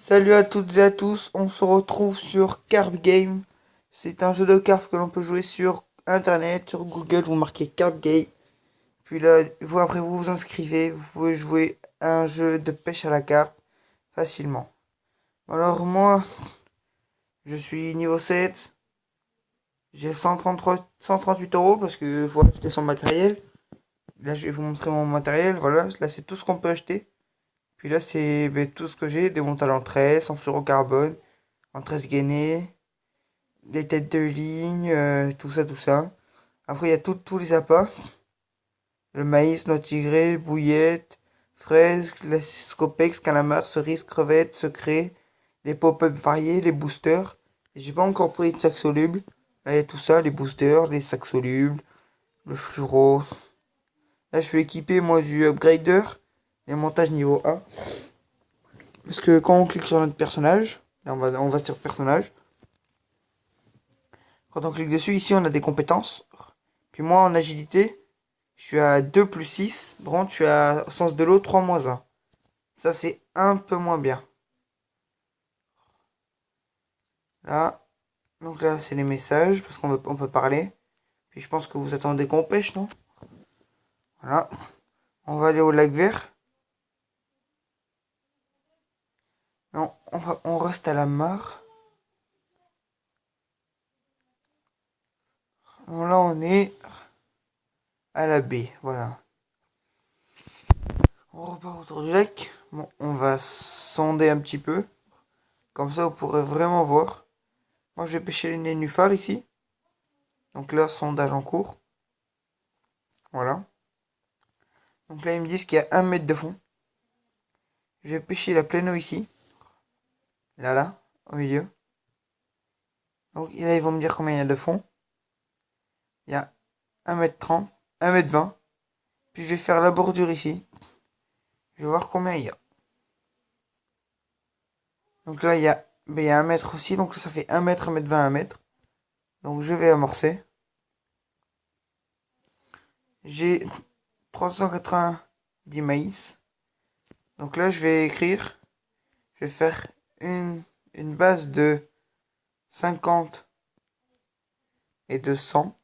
Salut à toutes et à tous, on se retrouve sur Carp Game. C'est un jeu de cartes que l'on peut jouer sur internet, sur Google, vous marquez Carp Game. Puis là, après vous vous inscrivez, vous pouvez jouer à un jeu de pêche à la carpe facilement. Alors moi, je suis niveau 7, j'ai 138 euros parce que faut acheter son matériel. Là je vais vous montrer mon matériel, voilà, là c'est tout ce qu'on peut acheter. Puis là c'est tout ce que j'ai, des montales en tresse, en fluorocarbone, en tresse gainée, des têtes de ligne, tout ça, tout ça. Après, il y a tous les appâts. Le maïs, noix tigrée, bouillette, fraises, scopex, calamar, cerises, crevettes, secret, les pop-up variés, les boosters. J'ai pas encore pris de sacs solubles. Là, il y a tout ça, les boosters, les sacs solubles, le fluoro. Là, je suis équipé, moi, du upgrader, les montages niveau 1. Parce que quand on clique sur notre personnage, là, on va sur personnage. Quand on clique dessus, ici, on a des compétences. Puis moi, en agilité, je suis à 2 plus 6. Bon, je suis à sens de l'eau 3 moins 1. Ça, c'est un peu moins bien. Là. Donc là, c'est les messages, parce qu'on peut parler. Puis je pense que vous attendez qu'on pêche, non? Voilà. On va aller au lac vert. Non, on reste à la mare. Bon, là, on est à la baie, voilà. On repart autour du lac. Bon, on va sonder un petit peu. Comme ça, vous pourrez vraiment voir. Moi, je vais pêcher les nénuphars ici. Donc là, sondage en cours. Voilà. Donc là, ils me disent qu'il y a 1 mètre de fond. Je vais pêcher la pleine eau ici. Là, au milieu. Donc là, ils vont me dire combien il y a de fond. Il y a 1 m 30, 1 m 20. Puis je vais faire la bordure ici. Je vais voir combien il y a. Donc là, il y a 1 mètre aussi. Donc ça fait 1 mètre, 1 m 20, 1 mètre. Donc je vais amorcer. J'ai 390 maïs. Donc là, je vais écrire. Je vais faire une base de 50 et de 100.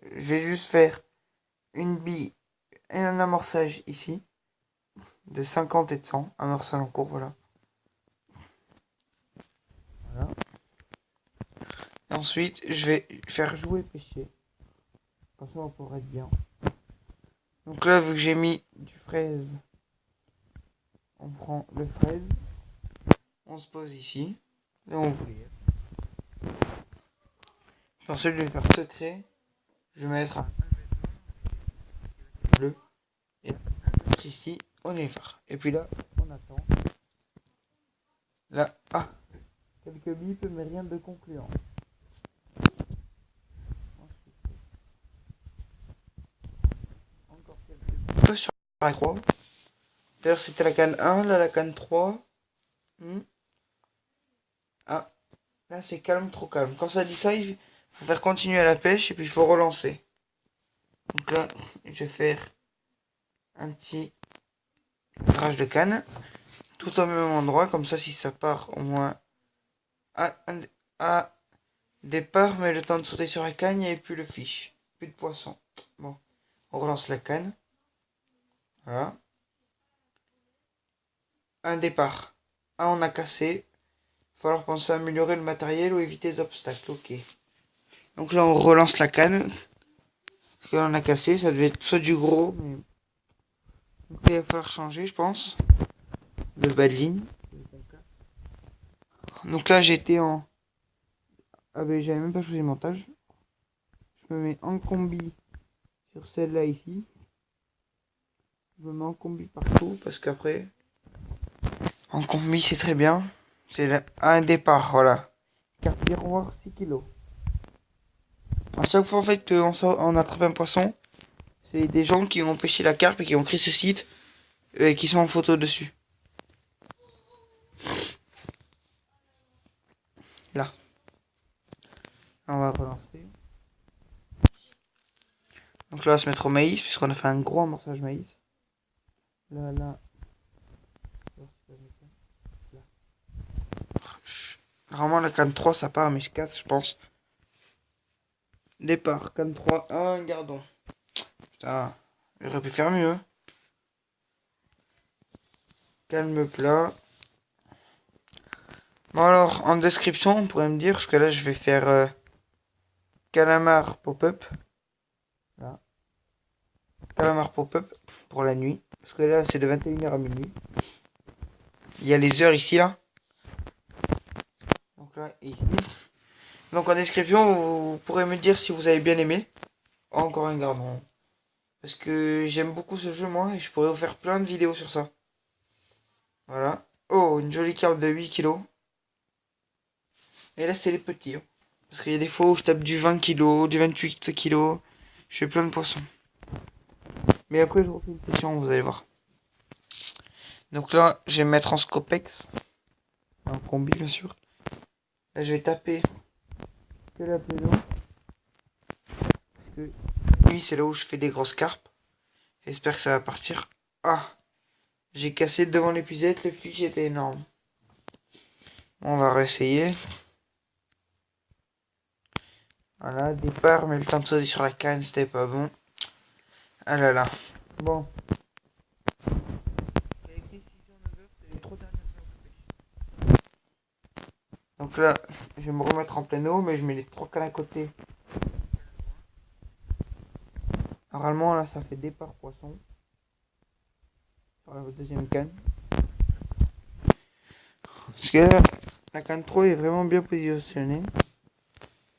Je vais juste faire une bille et un amorçage ici. De 50 et de 100. Amorçage en cours, voilà. Voilà. Et ensuite, je vais faire jouer pêcher. Comme ça, on pourra être bien. Donc là, vu que j'ai mis du fraise, on prend le fraise. On se pose ici. Et on ouvre. Ensuite, je vais faire secret. Je vais mettre un bleu. Et ici, on est phare. Et puis là, on attend. Là, quelques bips, mais rien de concluant. Encore quelques bips sur la 3. D'ailleurs, c'était la canne 1, là, la canne 3. Ah, là, c'est calme, trop calme. Quand ça dit ça, il faut faire continuer à la pêche et puis il faut relancer. Donc là, je vais faire un petit rage de canne. Tout au même endroit, comme ça, si ça part au moins à départ, mais le temps de sauter sur la canne, il n'y avait plus le fiche. Plus de poisson. Bon, on relance la canne. Voilà. Un départ. On a cassé. Il va falloir penser à améliorer le matériel ou éviter les obstacles. Ok. Donc là, on relance la canne. Parce que là, on a cassé. Ça devait être soit du gros, mais... Donc là, il va falloir changer, je pense. Le bas de ligne. Donc là, j'étais en... Ah ben, j'avais même pas choisi le montage. Je me mets en combi sur celle-là ici. Je me mets en combi partout parce qu'après... En combi, c'est très bien. C'est un départ, voilà. Carte miroir 6 kg. À chaque fois en fait on attrape un poisson, c'est des gens qui ont pêché la carpe et qui ont créé ce site et qui sont en photo dessus. Là. On va relancer. Donc là, on va se mettre au maïs, puisqu'on a fait un gros amorçage maïs. Là. Normalement, la canne 3, ça part, mais je casse, je pense. Départ, canne 3, un gardon. Putain, j'aurais pu faire mieux. Hein. Calme plat. Bon alors, en description, on pourrait me dire, parce que là, je vais faire calamar pop-up. Là. Calamar pop-up pour la nuit. Parce que là, c'est de 21h à minuit. Il y a les heures ici, là. Donc là, ici. Donc en description, vous pourrez me dire si vous avez bien aimé. Encore un gardon. Parce que j'aime beaucoup ce jeu, moi, et je pourrais vous faire plein de vidéos sur ça. Voilà. Oh, une jolie carte de 8 kilos. Et là, c'est les petits. Hein. Parce qu'il y a des fois où je tape du 20 kilos, du 28 kilos. Je fais plein de poissons. Mais après, je refais une session, vous allez voir. Donc là, je vais me mettre en Scopex. En combi, bien sûr. Là, je vais taper que la pélo. Parce que oui, c'est là où je fais des grosses carpes. J'espère que ça va partir. Ah, j'ai cassé devant l'épuisette, le fiche était énorme. On va réessayer. Voilà, départ, mais le temps de sauter sur la canne, c'était pas bon. Ah là là. Bon. Donc là, je vais me remettre en pleine eau, mais je mets les 3 cannes à côté. Normalement, là, ça fait départ poisson. Sur la deuxième canne. Parce que là, la canne 3 est vraiment bien positionnée.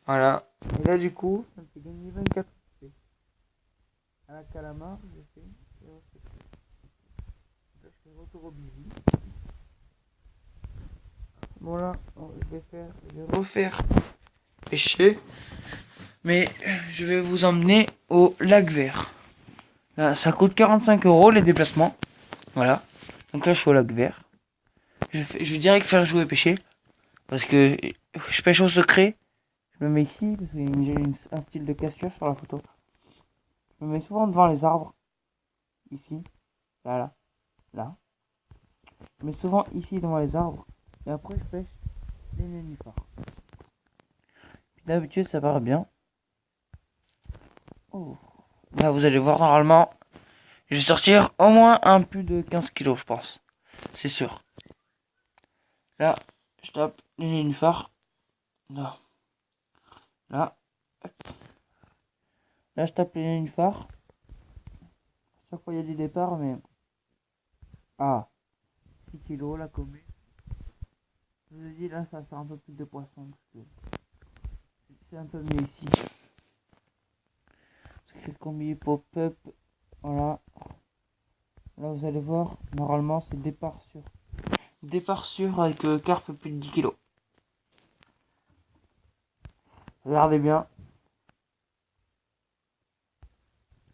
Voilà. Et là, du coup, ça me fait gagner 24 XP. À la calamar, je fais 0,7. Là, je fais retour au busy. Bon là, je vais refaire pêcher. Mais je vais vous emmener au lac vert. Là, ça coûte 45 € les déplacements. Voilà. Donc là, je suis au lac vert. Je vais direct faire jouer pêcher. Parce que je pêche au secret. Je me mets ici, parce que j'ai un style de cassure sur la photo. Je me mets souvent devant les arbres. Ici. Là, là. Là. Je me mets souvent ici devant les arbres. Et après, je pêche les nénuphars. D'habitude, ça part bien. Oh. Là, vous allez voir, normalement, je vais sortir au moins un plus de 15 kilos, je pense. C'est sûr. Là, je tape les nénuphars. Là. Là. Là, je tape les nénuphars. Chaque fois, il y a des départs, mais... Ah. 6 kilos, la combi. Je vous ai dit, là, ça va faire un peu plus de poisson. Parce que c'est un peu mieux ici. C'est le combi pop-up. Voilà. Là, vous allez voir, normalement, c'est départ sûr. Départ sûr avec carpe plus de 10 kilos. Regardez bien.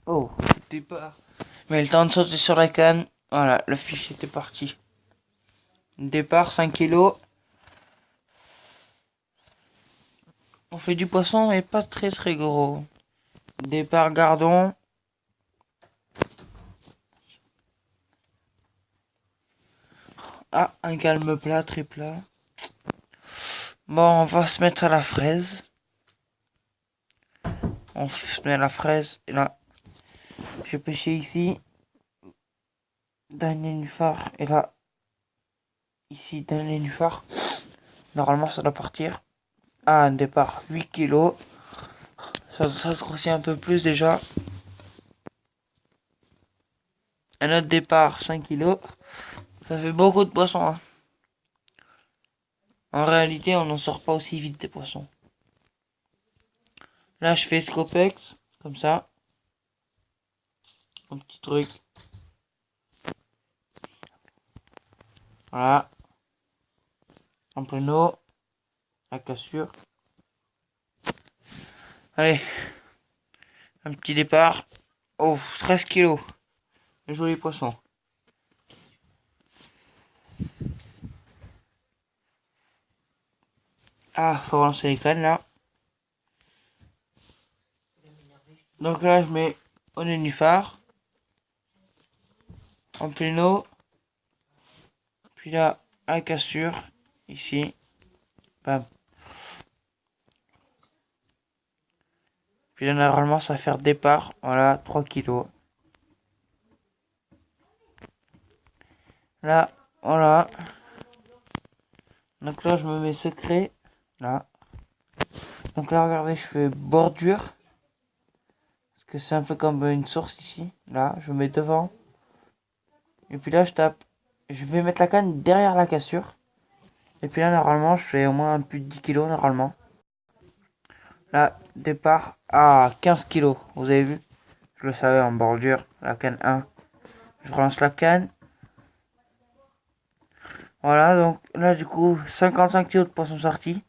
Oh, départ. Mais le temps de sauter sur la canne. Voilà, le fiche était parti. Départ 5 kilos. On fait du poisson, mais pas très très gros. Départ gardon. Ah, un calme plat, très plat. Bon, on va se mettre à la fraise. On se met à la fraise. Et là, j'ai pêché ici. D'un nénuphar. Et là, ici, d'un nénuphar. Normalement, ça doit partir. Ah, un départ 8 kilos. Ça se grossit un peu plus déjà. Un autre départ 5 kilos. Ça fait beaucoup de poissons. Hein. En réalité, on n'en sort pas aussi vite des poissons. Là, je fais Scopex. Comme ça. Un petit truc. Voilà. En pleine eau. La cassure. Allez. Un petit départ. Oh, 13 kilos. Un joli poisson. Ah, faut relancer les cannes là. Donc là, je mets au nénuphar. En pleine eau. Puis là, à la cassure. Ici. Bam. Puis là, normalement, ça va faire départ. Voilà, 3 kilos. Là, voilà. Donc là, je me mets secret. Là. Donc là, regardez, je fais bordure. Parce que c'est un peu comme une source ici. Là, je mets devant. Et puis là, je tape. Je vais mettre la canne derrière la cassure. Et puis là, normalement, je fais au moins plus de 10 kilos, normalement. Là, départ à 15 kilos. Vous avez vu? Je le savais en bordure. La canne 1. Je relance la canne. Voilà, donc là, du coup, 55 kilos de poisson sorti.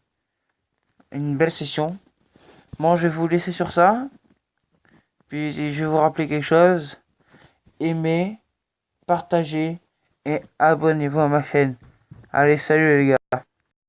Une belle session. Bon, je vais vous laisser sur ça. Puis, je vais vous rappeler quelque chose. Aimez, partagez et abonnez-vous à ma chaîne. Allez, salut les gars.